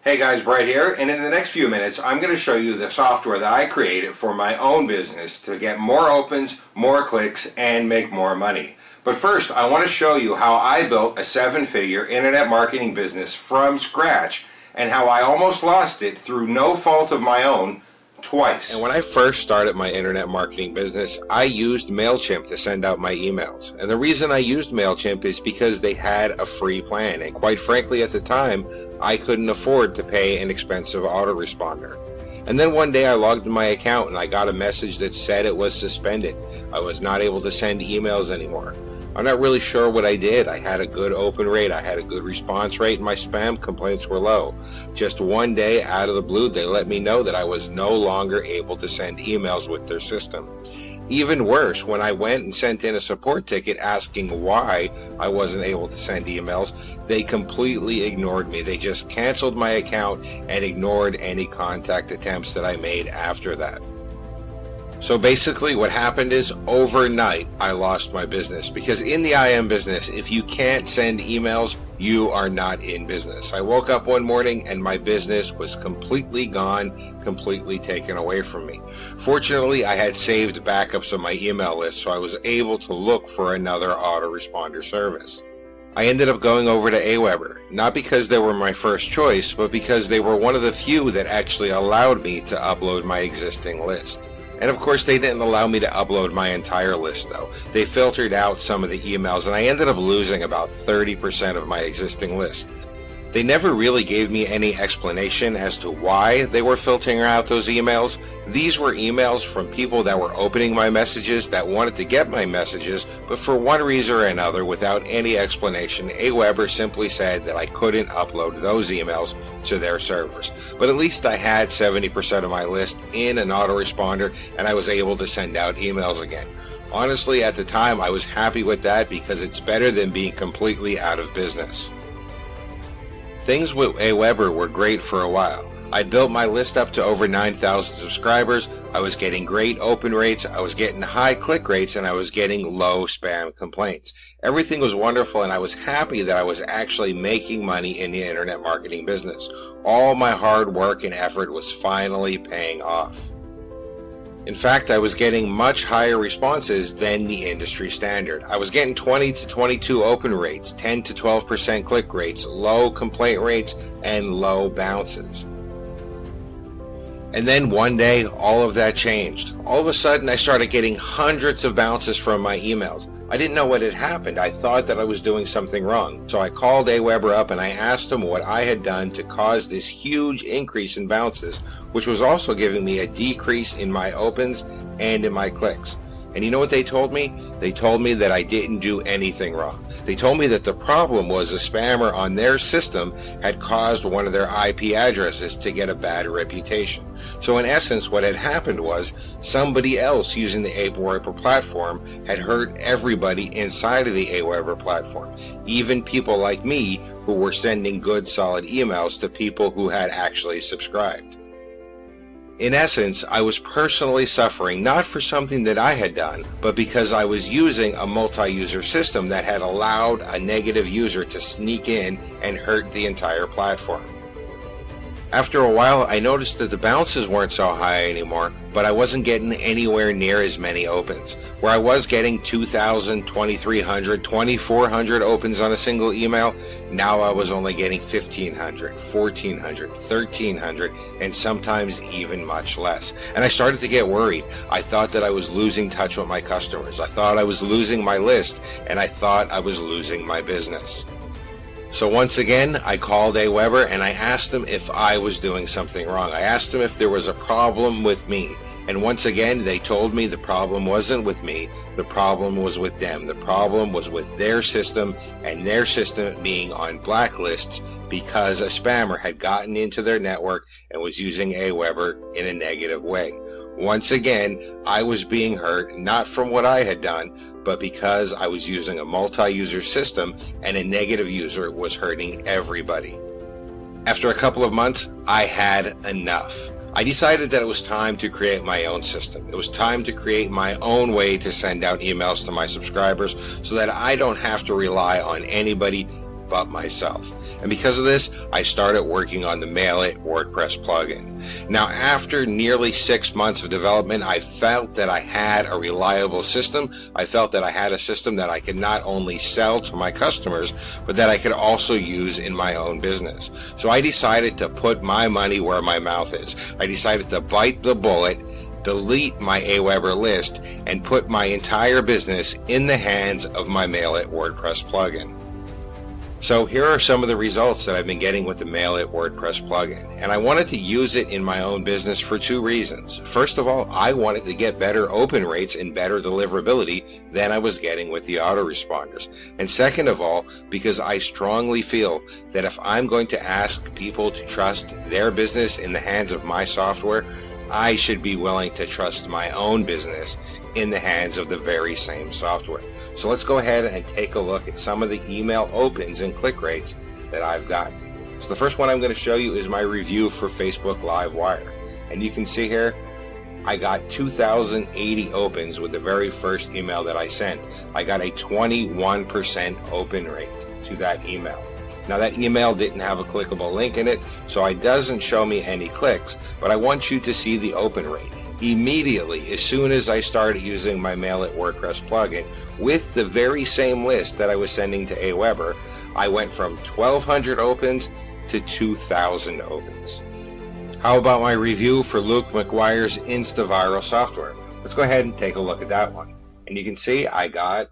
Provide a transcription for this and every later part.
Hey guys, Brett here, and in the next few minutes I'm going to show you the software that I created for my own business to get more opens, more clicks, and make more money. But first, I want to show you how I built a 7-figure internet marketing business from scratch and how I almost lost it through no fault of my own twice. And when I first started my internet marketing business, I used MailChimp to send out my emails. And the reason I used MailChimp is because they had a free plan. And quite frankly, at the time, I couldn't afford to pay an expensive autoresponder. And then one day I logged in my account and I got a message that said it was suspended. I was not able to send emails anymore. I'm not really sure what I did. I had a good open rate, I had a good response rate, and my spam complaints were low. Just one day out of the blue, they let me know that I was no longer able to send emails with their system. Even worse, when I went and sent in a support ticket asking why I wasn't able to send emails, they completely ignored me. They just canceled my account and ignored any contact attempts that I made after that. So basically what happened is overnight I lost my business, because in the IM business, if you can't send emails, you are not in business. I woke up one morning and my business was completely gone, completely taken away from me. Fortunately, I had saved backups of my email list, so I was able to look for another autoresponder service. I ended up going over to Aweber, not because they were my first choice, but because they were one of the few that actually allowed me to upload my existing list. And of course, they didn't allow me to upload my entire list though. They filtered out some of the emails and I ended up losing about 30% of my existing list. They never really gave me any explanation as to why they were filtering out those emails. These were emails from people that were opening my messages, that wanted to get my messages, but for one reason or another, without any explanation, Aweber simply said that I couldn't upload those emails to their servers. But at least I had 70% of my list in an autoresponder and I was able to send out emails again. Honestly, at the time, I was happy with that because it's better than being completely out of business. Things with Aweber were great for a while. I built my list up to over 9,000 subscribers, I was getting great open rates, I was getting high click rates, and I was getting low spam complaints. Everything was wonderful and I was happy that I was actually making money in the internet marketing business. All my hard work and effort was finally paying off. In fact, I was getting much higher responses than the industry standard. I was getting 20 to 22 open rates, 10 to 12% click rates, low complaint rates, and low bounces. And then one day, all of that changed. All of a sudden, I started getting hundreds of bounces from my emails. I didn't know what had happened. I thought that I was doing something wrong. So I called Aweber up and I asked them what I had done to cause this huge increase in bounces, which was also giving me a decrease in my opens and in my clicks. And you know what they told me? They told me that I didn't do anything wrong. They told me that the problem was a spammer on their system had caused one of their IP addresses to get a bad reputation. So in essence, what had happened was somebody else using the Aweber platform had hurt everybody inside of the Aweber platform, even people like me who were sending good solid emails to people who had actually subscribed. In essence, I was personally suffering not for something that I had done, but because I was using a multi-user system that had allowed a negative user to sneak in and hurt the entire platform. After a while, I noticed that the bounces weren't so high anymore, but I wasn't getting anywhere near as many opens. Where I was getting 2,000, 2,300, 2,400 opens on a single email, now I was only getting 1,500, 1,400, 1,300, and sometimes even much less. And I started to get worried. I thought that I was losing touch with my customers. I thought I was losing my list, and I thought I was losing my business. So once again, I called Aweber and I asked them if I was doing something wrong. I asked them if there was a problem with me. And once again, they told me the problem wasn't with me, the problem was with them. The problem was with their system, and their system being on blacklists because a spammer had gotten into their network and was using Aweber in a negative way. Once again, I was being hurt, not from what I had done, but because I was using a multi-user system and a negative user was hurting everybody. After a couple of months, I had enough. I decided that it was time to create my own system. It was time to create my own way to send out emails to my subscribers so that I don't have to rely on anybody but myself. And because of this, I started working on the Mailit WordPress plugin. Now, after nearly 6 months of development, I felt that I had a reliable system. I felt that I had a system that I could not only sell to my customers, but that I could also use in my own business. So I decided to put my money where my mouth is. I decided to bite the bullet, delete my Aweber list, and put my entire business in the hands of my Mailit WordPress plugin. So here are some of the results that I've been getting with the Mailit WordPress plugin, and I wanted to use it in my own business for 2 reasons. First of all, I wanted to get better open rates and better deliverability than I was getting with the autoresponders. And second of all, because I strongly feel that if I'm going to ask people to trust their business in the hands of my software, I should be willing to trust my own business in the hands of the very same software. So let's go ahead and take a look at some of the email opens and click rates that I've got. So the first one I'm going to show you is my review for Facebook Livewire. And you can see here, I got 2,080 opens with the very first email that I sent. I got a 21% open rate to that email. Now that email didn't have a clickable link in it, so it doesn't show me any clicks, but I want you to see the open rate. Immediately, as soon as I started using my Mailit WordPress plugin with the very same list that I was sending to Aweber, I went from 1,200 opens to 2,000 opens. How about my review for Luke McGuire's InstaViral software? Let's go ahead and take a look at that one. And you can see I got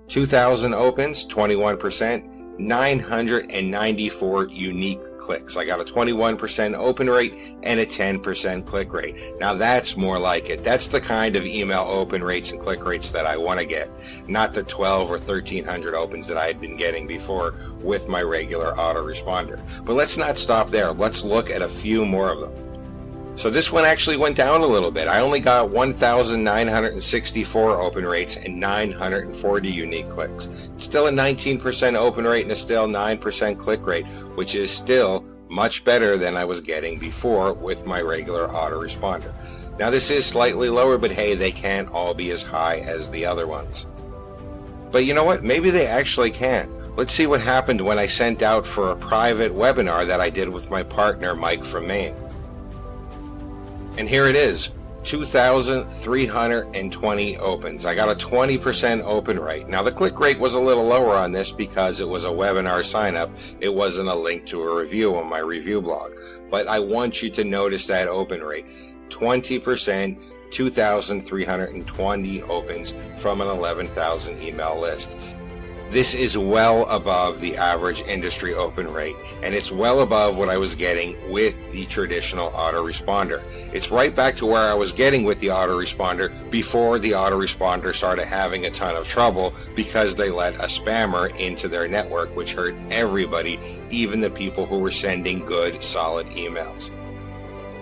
2,000 opens, 21%, 994 unique clicks. I got a 21% open rate and a 10% click rate. Now that's more like it. That's the kind of email open rates and click rates that I want to get, not the 12 or 1,300 opens that I had been getting before with my regular autoresponder. But let's not stop there. Let's look at a few more of them. So this one actually went down a little bit. I only got 1,964 open rates and 940 unique clicks. It's still a 19% open rate and a still 9% click rate, which is still much better than I was getting before with my regular autoresponder. Now this is slightly lower, but hey, they can't all be as high as the other ones. But you know what? Maybe they actually can. Let's see what happened when I sent out for a private webinar that I did with my partner, Mike from Maine. And here it is, 2,320 opens. I got a 20% open rate. Now the click rate was a little lower on this because it was a webinar sign up. It wasn't a link to a review on my review blog. But I want you to notice that open rate, 20%, 2,320 opens from an 11,000 email list. This is well above the average industry open rate, and it's well above what I was getting with the traditional autoresponder. It's right back to where I was getting with the autoresponder before the autoresponder started having a ton of trouble because they let a spammer into their network, which hurt everybody, even the people who were sending good, solid emails.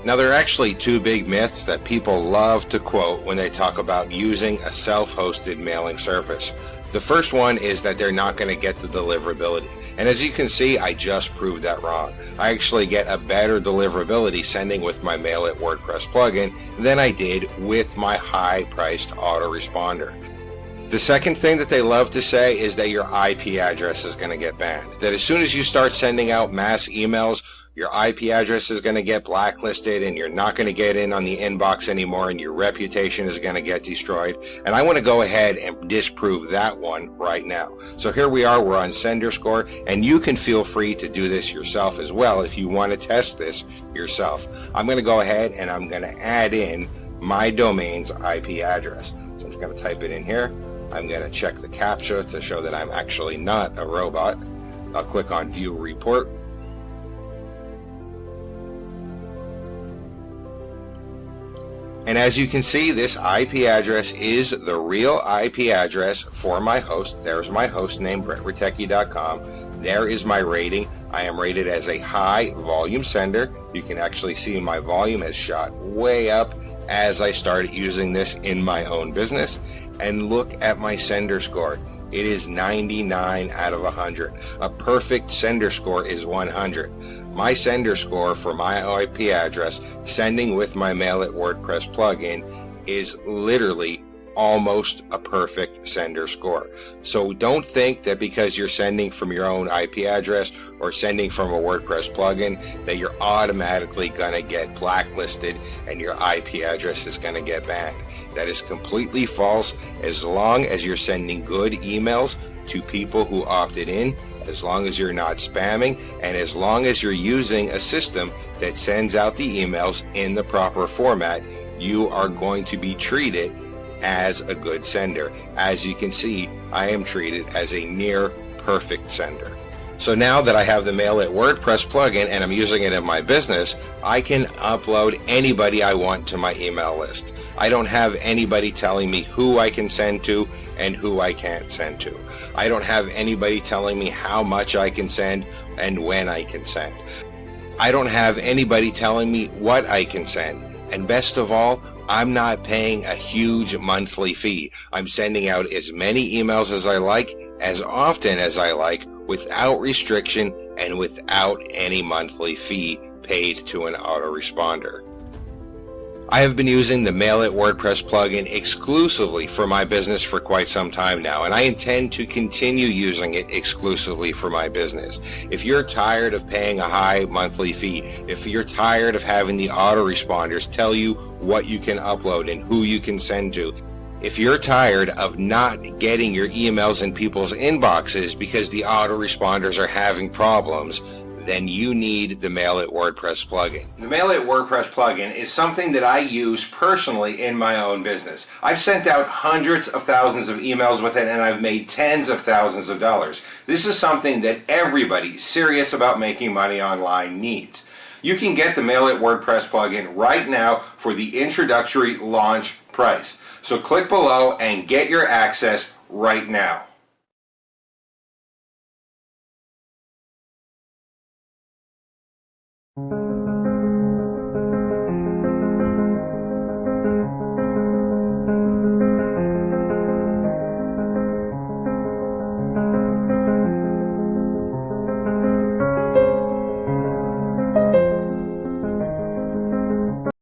Now, there are actually 2 big myths that people love to quote when they talk about using a self-hosted mailing service. The first one is that they're not going to get the deliverability. And as you can see, I just proved that wrong. I actually get a better deliverability sending with my Mailit WordPress plugin than I did with my high-priced autoresponder. The second thing that they love to say is that your IP address is going to get banned. That as soon as you start sending out mass emails, your IP address is going to get blacklisted and you're not going to get in on the inbox anymore and your reputation is going to get destroyed. And I want to go ahead and disprove that one right now. So here we are, we're on SenderScore, and you can feel free to do this yourself as well if you want to test this yourself. I'm going to go ahead and I'm going to add in my domain's IP address. So I'm just going to type it in here. I'm going to check the CAPTCHA to show that I'm actually not a robot. I'll click on View Report. And as you can see, this IP address is the real IP address for my host. There's my host name, BrettRatecki.com. There is my rating. I am rated as a high volume sender. You can actually see my volume has shot way up as I started using this in my own business. And look at my sender score. It is 99 out of 100. A perfect sender score is 100. My sender score for my IP address, sending with my Mailit WordPress plugin, is literally almost a perfect sender score. So don't think that because you're sending from your own IP address or sending from a WordPress plugin that you're automatically going to get blacklisted and your IP address is going to get banned. That is completely false. As long as you're sending good emails to people who opted in, as long as you're not spamming, and as long as you're using a system that sends out the emails in the proper format, you are going to be treated as a good sender. As you can see, I am treated as a near perfect sender. So now that I have the Mailit WordPress plugin and I'm using it in my business, I can upload anybody I want to my email list. I don't have anybody telling me who I can send to and who I can't send to. I don't have anybody telling me how much I can send and when I can send. I don't have anybody telling me what I can send. And best of all, I'm not paying a huge monthly fee. I'm sending out as many emails as I like, as often as I like, without restriction and without any monthly fee paid to an autoresponder. I have been using the Mailit WordPress plugin exclusively for my business for quite some time now, and I intend to continue using it exclusively for my business. If you're tired of paying a high monthly fee, if you're tired of having the autoresponders tell you what you can upload and who you can send to, if you're tired of not getting your emails in people's inboxes because the autoresponders are having problems, then you need the Mailit WordPress plugin. The Mailit WordPress plugin is something that I use personally in my own business. I've sent out hundreds of thousands of emails with it and I've made tens of thousands of dollars. This is something that everybody serious about making money online needs. You can get the Mailit WordPress plugin right now for the introductory launch price. So click below and get your access right now. Thank you.